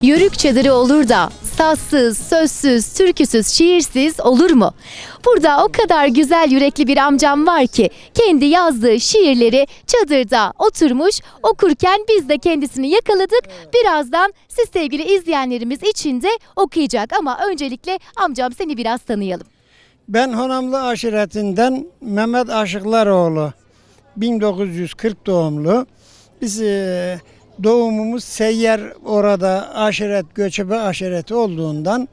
Yörük çadırı olur da sazsız, sözsüz, türküsüz, şiirsiz olur mu? Burada o kadar güzel yürekli bir amcam var ki kendi yazdığı şiirleri çadırda oturmuş okurken biz de kendisini yakaladık. Birazdan siz sevgili izleyenlerimiz için de okuyacak ama öncelikle amcam seni biraz tanıyalım. Ben Honamlı aşiretinden Mehmet Aşıklaroğlu, 1940 doğumlu. Biz doğumumuz Seyyar, orada aşiret, göçebe aşireti olduğundan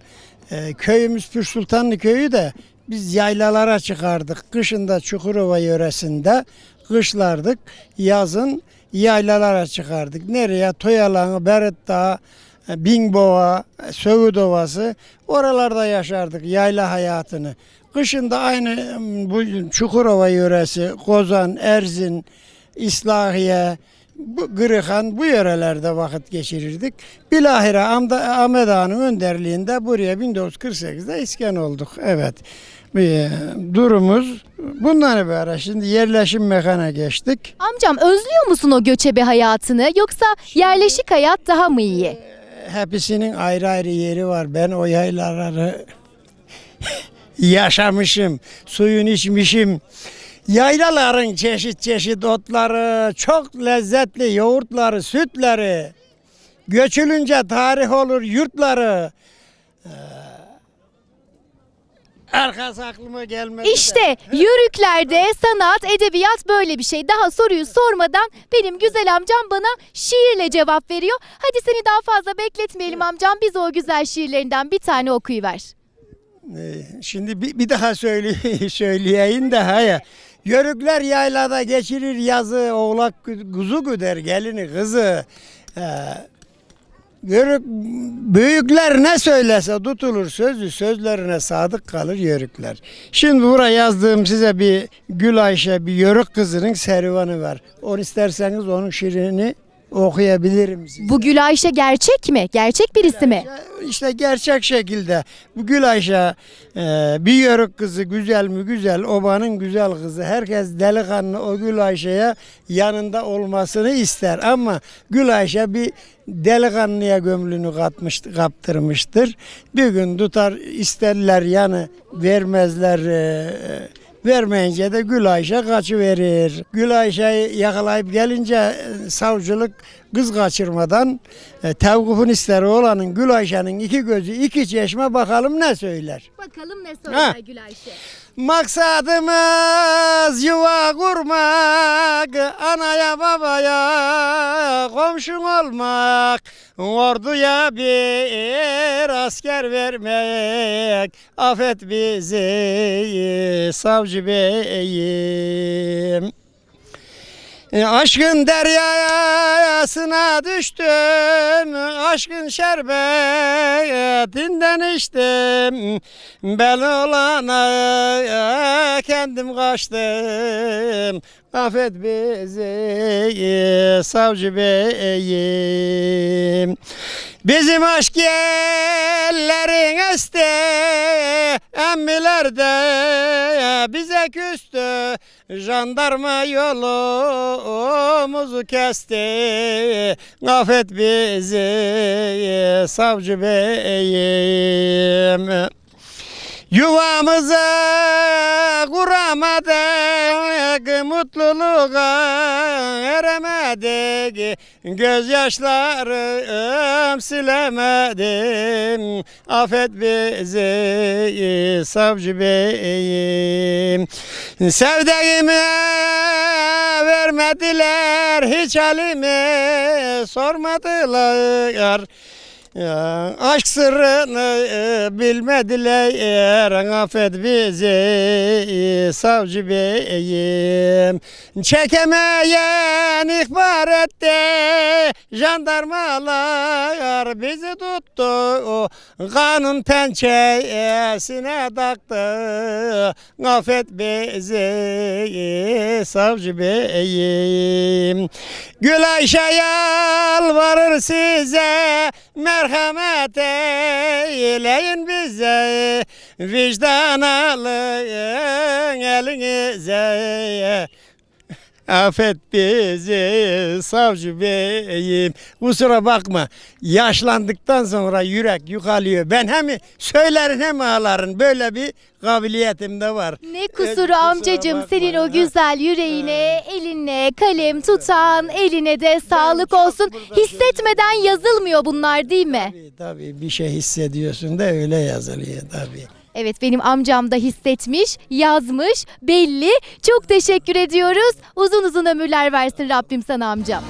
köyümüz Pür Sultanlı köyü de biz yaylalara çıkardık. Kışında Çukurova yöresinde kışlardık, yazın yaylalara çıkardık. Nereye? Toyalanı, Berit Dağı, Binbova, Söğüt Ovası, oralarda yaşardık yayla hayatını. Kışında aynı bu Çukurova yöresi, Kozan, Erzin, İslahiye, Kırıkhan bu yörelerde vakit geçirirdik. Bilahare Ahmet Ağa'nın önderliğinde buraya 1948'de iskan olduk. Evet. Durumumuz bundan ibaret. Şimdi yerleşim mekana geçtik. Amcam özlüyor musun o göçebe hayatını yoksa yerleşik hayat daha mı iyi? Hepsinin ayrı ayrı yeri var. Ben o yaylaları yaşamışım, suyunu içmişim. Yaylaların çeşit çeşit otları, çok lezzetli yoğurtları, sütleri, göçülünce tarih olur yurtları. Arkası aklıma gelmedi. İşte yörüklerde sanat, edebiyat böyle bir şey. Daha soruyu sormadan benim güzel amcam bana şiirle cevap veriyor. Hadi seni daha fazla bekletmeyelim amcam. Bize o güzel şiirlerinden bir tane okuyuver. Şimdi bir daha söyleyeyim daha ya. Yörükler yaylada geçirir yazı, oğlak kuzu güder gelini kızı. Yörük, büyükler ne söylese tutulur sözü, sözlerine sadık kalır yörükler. Şimdi buraya yazdığım size bir Gül Ayşe, bir yörük kızının serüvanı var. Onu isterseniz onun şiirini okuyabilirim size. Bu Gül Ayşe gerçek mi? Gerçek birisi mi? İşte gerçek şekilde bu Gül Ayşe bir yörük kızı, güzel mi güzel, obanın güzel kızı. Herkes delikanlı o Gül Ayşe'ye yanında olmasını ister ama Gül Ayşe bir delikanlıya gönlünü kaptırmıştır. Bir gün tutar isterler yanı vermezler. Vermeyince de Gül Ayşe kaçıverir. Gül Ayşe'yi yakalayıp gelince savcılık kız kaçırmadan tevkufun isteri olanın Gül Ayşe'nin iki gözü iki çeşme bakalım ne söyler. Bakalım ne söyler Gül Ayşe. Maksadımız yuva kurmak, anaya babaya komşun olmak, orduya bir asker vermek, affet bizi savcı beyim. Aşkın deryasına düştüm, aşkın şerbetinden içtim. Ben olana kendim kaçtım, affet bizi savcı beyim. Bizim aşk yerlerin esti, emmiler de bize küstü. Jandarma yolumuzu kesti, affet bizi savcı beyim. Yuvamızı kuramadık, mutluluğa eremedik, gözyaşlarım silemedim, affet bizi savcı beyim. Sevdiğime vermediler, hiç halimi sormadılar. Aşk sırrını bilmediler, affet bizi savcı beyim. Çekemeyen ihbar etti, jandarmalar bizi tuttu, kanun pençesine taktı, affet bizi savcı beyim. Gül Ayşe yalvarır size, merhamet eyleyin bize, vicdan alın elinize. Affet bizi savcı beyim. Kusura bakma. Yaşlandıktan sonra yürek yukalıyor. Ben hem söylerin hem ağlarım. Böyle bir kabiliyetim de var. Ne kusuru kusura amcacığım, bakma senin o ya. güzel yüreğine, eline kalem tutan eline de sağlık çok olsun. burada Hissetmeden yazılmıyor bunlar, değil mi? Tabii bir şey hissediyorsun da öyle yazılıyor tabii. Evet, benim amcam da hissetmiş, yazmış, belli. Çok teşekkür ediyoruz. Uzun uzun ömürler versin Rabbim sana amcam.